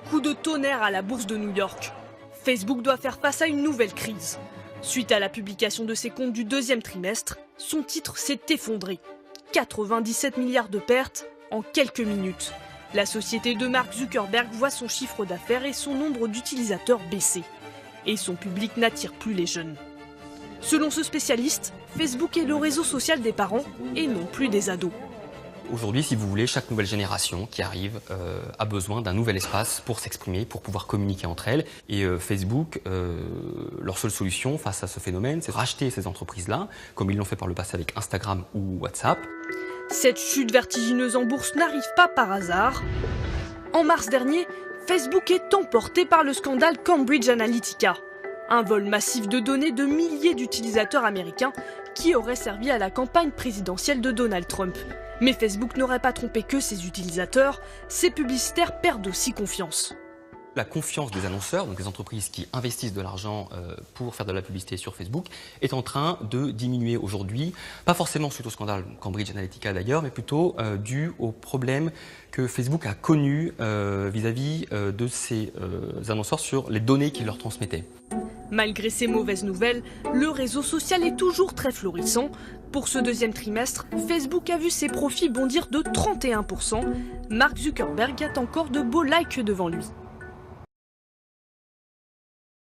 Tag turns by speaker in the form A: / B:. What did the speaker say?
A: Coup de tonnerre à la bourse de New York. Facebook doit faire face à une nouvelle crise. Suite à la publication de ses comptes du deuxième trimestre, son titre s'est effondré. 97 milliards de pertes en quelques minutes. La société de Mark Zuckerberg voit son chiffre d'affaires et son nombre d'utilisateurs baisser. Et son public n'attire plus les jeunes. Selon ce spécialiste, Facebook est le réseau social des parents et non plus des ados.
B: Aujourd'hui, si vous voulez, chaque nouvelle génération qui arrive a besoin d'un nouvel espace pour s'exprimer, pour pouvoir communiquer entre elles. Et Facebook, leur seule solution face à ce phénomène, c'est racheter ces entreprises-là, comme ils l'ont fait par le passé avec Instagram ou WhatsApp.
A: Cette chute vertigineuse en bourse n'arrive pas par hasard. En mars dernier, Facebook est emporté par le scandale Cambridge Analytica. Un vol massif de données de milliers d'utilisateurs américains qui aurait servi à la campagne présidentielle de Donald Trump. Mais Facebook n'aurait pas trompé que ses utilisateurs, ses publicitaires perdent aussi confiance.
B: La confiance des annonceurs, donc les entreprises qui investissent de l'argent pour faire de la publicité sur Facebook, est en train de diminuer aujourd'hui. Pas forcément suite au scandale Cambridge Analytica d'ailleurs, mais plutôt dû aux problèmes que Facebook a connus vis-à-vis de ses annonceurs sur les données qu'ils leur transmettaient.
A: Malgré ces mauvaises nouvelles, le réseau social est toujours très florissant. Pour ce deuxième trimestre, Facebook a vu ses profits bondir de 31%. Mark Zuckerberg a encore de beaux likes devant lui.